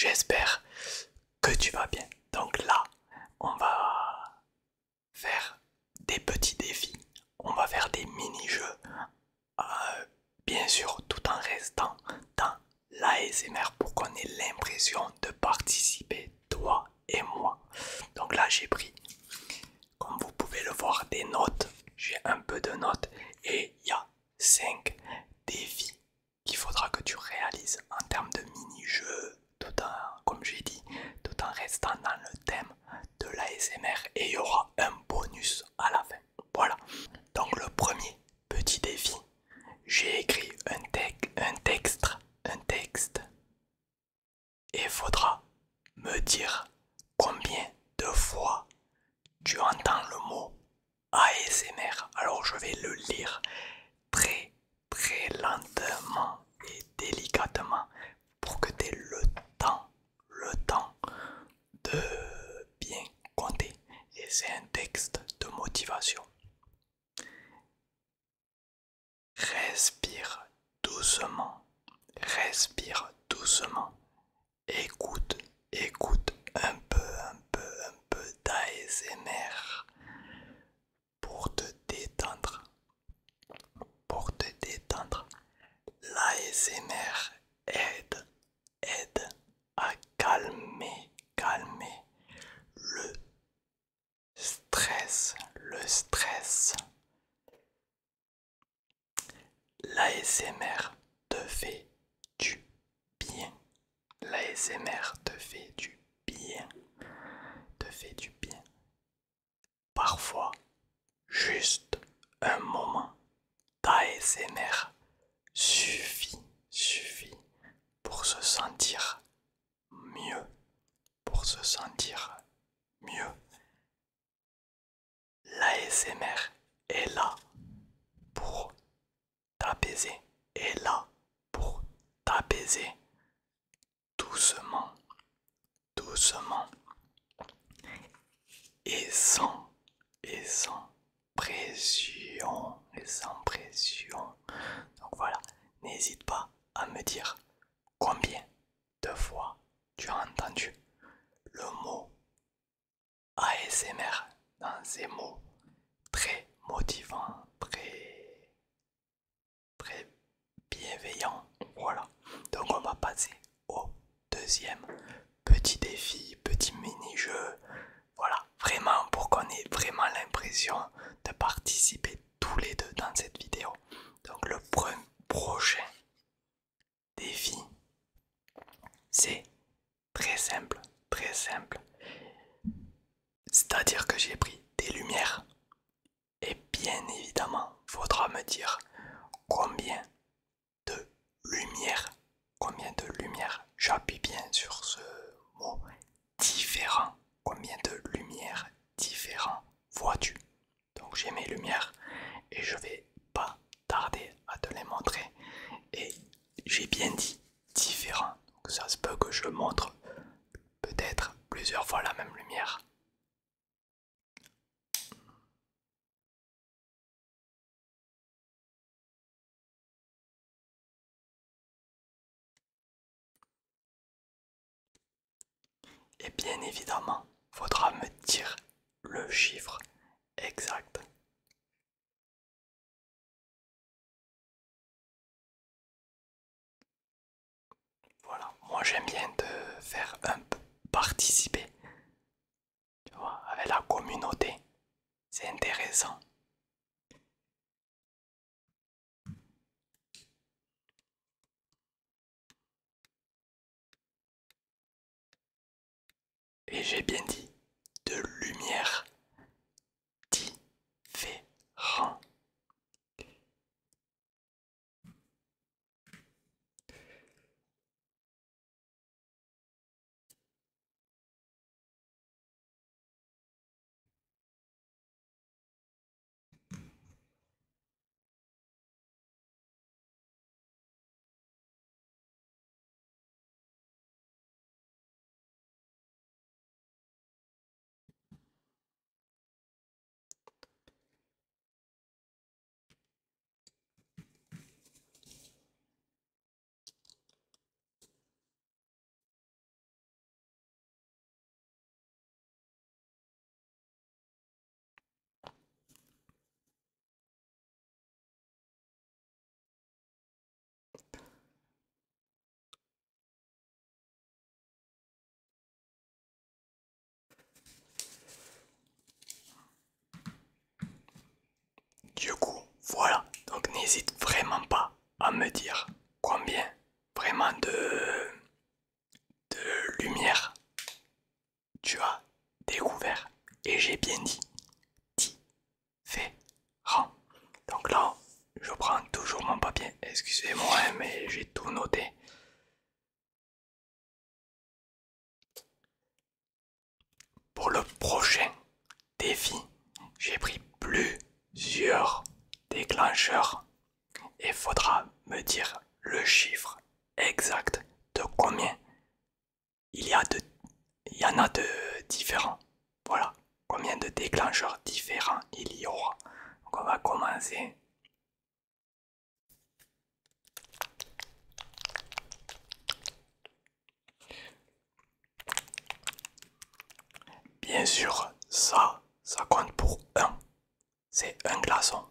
j'espère que tu vas bien. Donc là, on va faire des petits défis, on va faire des mini-jeux, bien sûr tout en restant dans l'ASMR pour qu'on ait l'impression de participer, toi et moi. Donc là j'ai pris, comme vous pouvez le voir, des notes, j'ai un peu de notes et il y a 5 défis qu'il faudra que tu réalises en termes de mini-jeux, tout en, comme j'ai dit, tout en restant dans le thème de l'ASMR et il y aura un bonus à la fin. Voilà. Donc le premier petit défi, j'ai écrit un texte et il faudra me dire combien de fois tu entends le mot ASMR. Alors je vais le lire très très lentement et délicatement pour que tu aies le temps de bien compter. Et c'est un texte de motivation. Respire doucement, respire doucement. Écoute, écoute un peu d'ASMR pour te détendre, pour te détendre. L'ASMR aide à calmer le le stress. L'ASMR te fait du bien. L'ASMR te fait du bien. Te fait du bien. Parfois, juste un moment d'ASMR suffit pour se sentir mieux. Pour se sentir mieux. L'ASMR est là pour t'apaiser. Est là pour t'apaiser doucement, doucement et sans pression, et sans pression. Donc voilà, n'hésite pas à me dire combien de fois tu as entendu le mot ASMR dans ces mots très motivants, très bienveillants. Voilà, donc on va passer au deuxième petit défi, petit mini-jeu. Voilà, vraiment pour qu'on ait vraiment l'impression de participer tous les deux dans cette vidéo. Donc le prochain défi, c'est très simple, très simple. C'est-à-dire que j'ai pris des lumières et bien évidemment, faudra me dire combien de combien de lumières, j'appuie bien sur ce mot, différent, combien de lumières différents vois-tu? Donc j'ai mes lumières et je vais pas tarder à te les montrer. Et j'ai bien dit différent, donc ça se peut que je montre peut-être plusieurs fois la même lumière. Et bien évidemment, faudra me dire le chiffre exact. Voilà, moi j'aime bien te faire un peu participer, tu vois, avec la communauté. C'est intéressant. Et j'ai bien dit de lumière différente. me dire le chiffre exact de combien il y a de, il y en a de différents. Voilà, combien de déclencheurs différents il y aura. Donc on va commencer. Bien sûr, ça compte pour un. C'est un glaçon.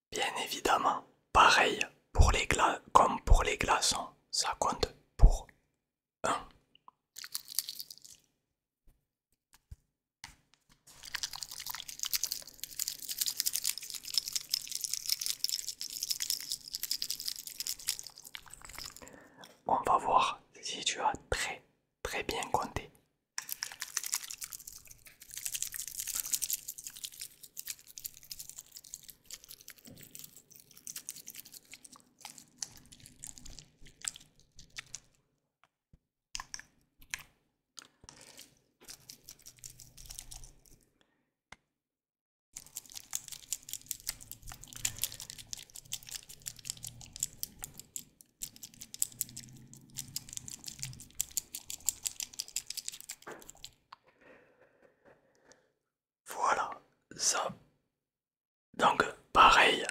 Bien évidemment, pareil pour les comme pour les glaçons, ça compte pour un. On va voir si tu as très bien compté. Voilà, ça. Donc pareil,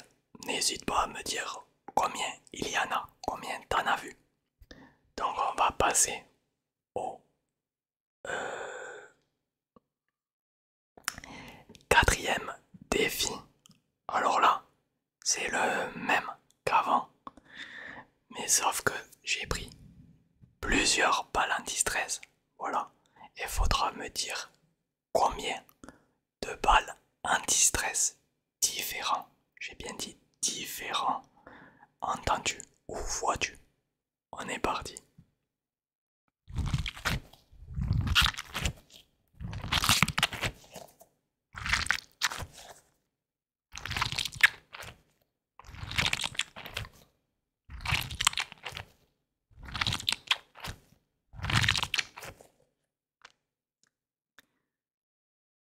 n'hésite pas à me dire combien il y en a, combien t'en as vu. Donc on va passer au quatrième défi. Alors là, c'est le même qu'avant, mais sauf que j'ai pris plusieurs balles anti-stress. Voilà, il faudra me dire combien de balles anti-stress différents. J'ai bien dit différents. Entendu ou vois-tu? On est parti.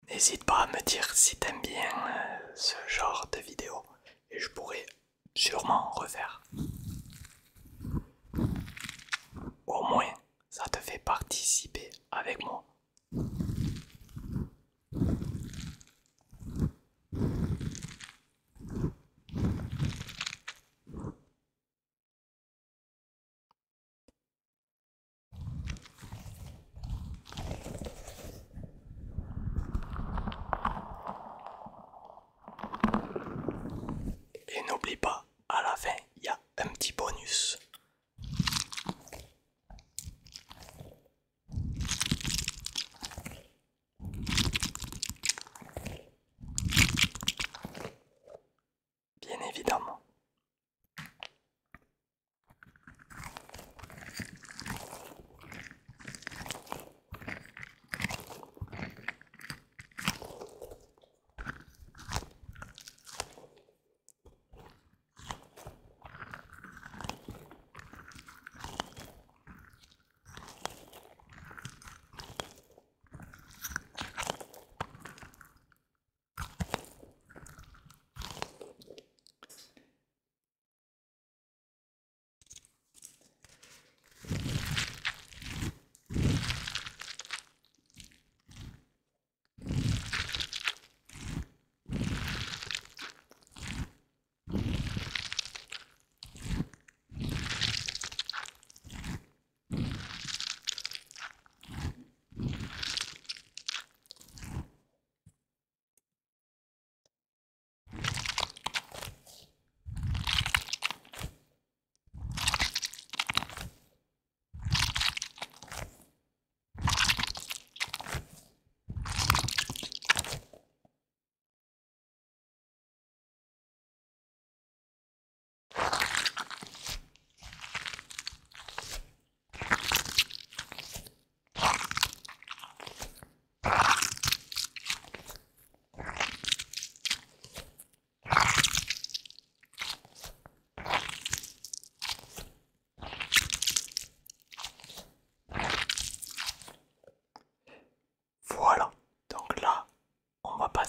N'hésite pas à me dire si t'aimes bien ce genre de vidéo et je pourrais sûrement en refaire. Au moins, ça te fait participer avec moi. Et n'oublie pas, à la fin, il y a un petit bonus.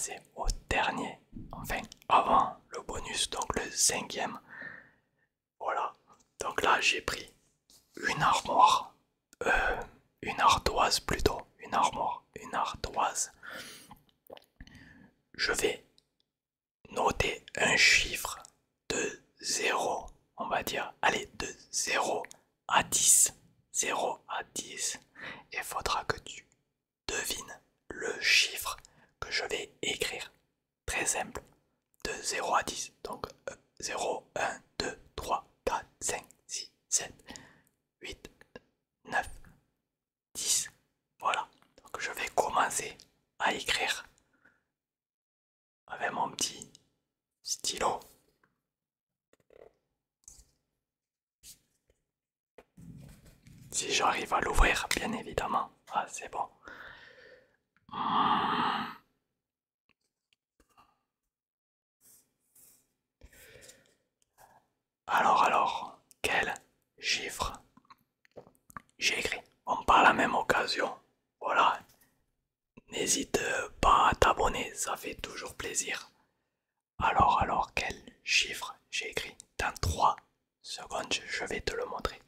passer au dernier, enfin avant le bonus, donc le cinquième. Voilà, donc là j'ai pris une armoire, une ardoise plutôt, une ardoise. Je vais noter un chiffre de 0, on va dire, allez, de 0 à 10. 0 à 10. Et il faudra que tu devines le chiffre que je vais écrire. Très simple. De 0 à 10. Donc 0, 1, 2, 3, 4, 5, 6, 7, 8, 9, 10. Voilà. Donc je vais commencer à écrire avec mon petit stylo. Si j'arrive à l'ouvrir, bien évidemment. Ah, c'est bon. Alors, quel chiffre j'ai écrit? Bon, par la même occasion, voilà, n'hésite pas à t'abonner, ça fait toujours plaisir. Alors, quel chiffre j'ai écrit? Dans 3 secondes, je vais te le montrer.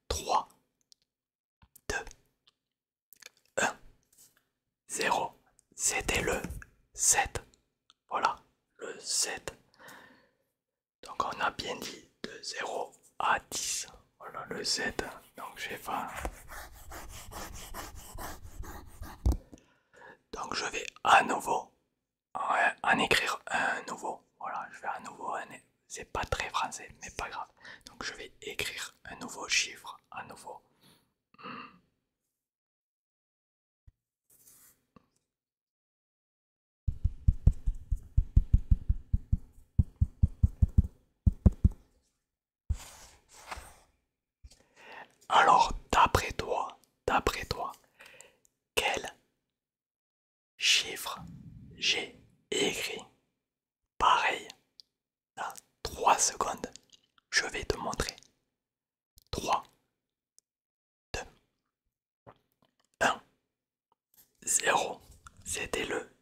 3, 2, 1, 0. C'était le 7. Voilà, le 7. Donc on a bien dit de 0 à 10. Voilà le 7. Donc j'ai pas. Donc je vais à nouveau en écrire un nouveau. Voilà, je vais à nouveau. C'est pas très français, mais pas grave. Donc je vais écrire un nouveau chiffre à nouveau. Alors, d'après toi, quel chiffre j'ai écrit? Pareil, dans 3 secondes, je vais te montrer. 3, 2, 1, 0. C'était le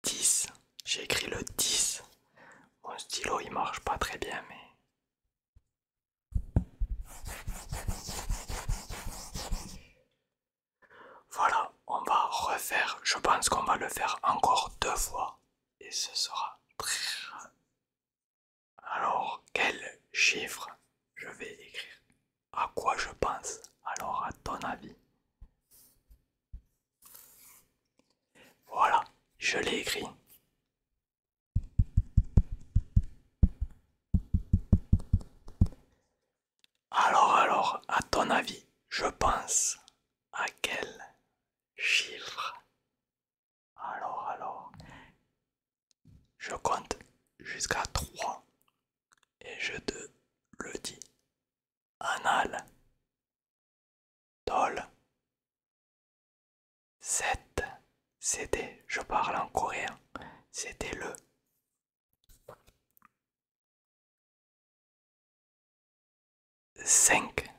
10. J'ai écrit le 10. Mon stylo il marche pas très bien, mais. Voilà, on va refaire. Je pense qu'on va le faire encore 2 fois. Et ce sera très. Alors, quel chiffre je vais écrire? À quoi je pense? Alors, à ton avis? Voilà, je l'ai écrit. Alors, à ton avis, je pense à quel chiffre? Alors, je compte jusqu'à 3 et je te le dis. Anal, Tol, 7. C'était, je parle en coréen, c'était le 5.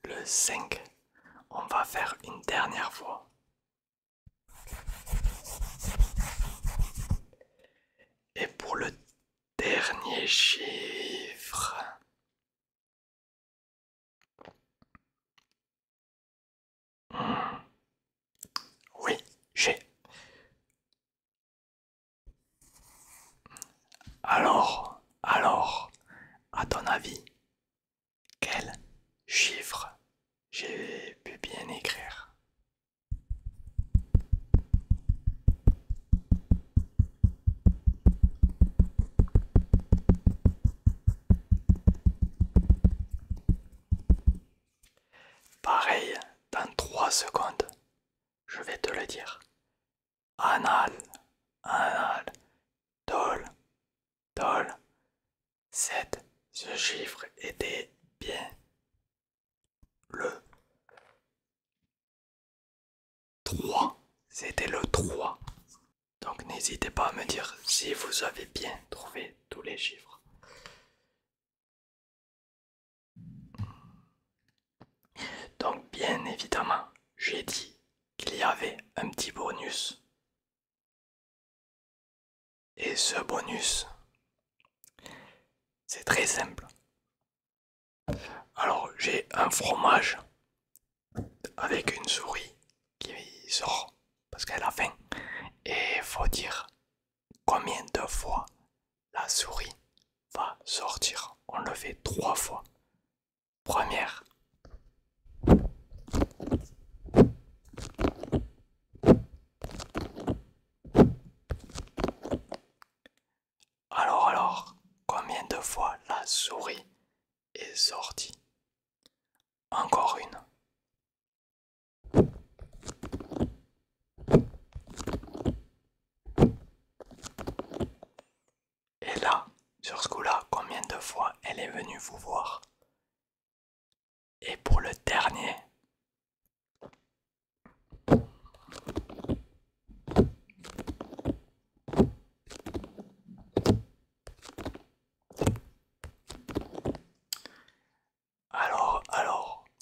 Le 5. On va faire une dernière fois. Et pour le dernier chiffre. Oui, j'ai. Alors, à ton avis, quel chiffre j'ai pu bien écrire? Pareil, dans 3 secondes, je vais te le dire. Anal, anal, tol, tol, 7. Ce chiffre était bien le 3. C'était le 3. Donc n'hésitez pas à me dire si vous avez bien trouvé tous les chiffres. Donc bien évidemment, j'ai dit qu'il y avait un petit bonus Et ce bonus, c'est très simple. Alors j'ai un fromage avec une souris qui sort parce qu'elle a faim. Et faut dire combien de fois la souris va sortir. On le fait 3 fois. Première. Alors, combien de fois la souris est sortie? Encore une. Et là, sur ce coup-là, combien de fois elle est venue vous voir? Et pour le dernier,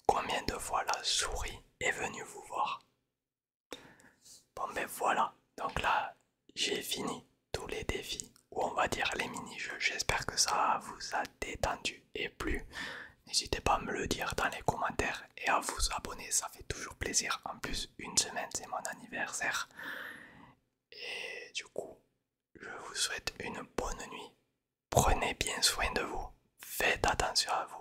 combien de fois la souris est venue vous voir? Bon ben voilà, donc là, j'ai fini tous les défis, ou on va dire les mini-jeux. J'espère que ça vous a détendu et plu. N'hésitez pas à me le dire dans les commentaires et à vous abonner, ça fait toujours plaisir. En plus, une semaine, c'est mon anniversaire. Et du coup, je vous souhaite une bonne nuit. Prenez bien soin de vous. Faites attention à vous.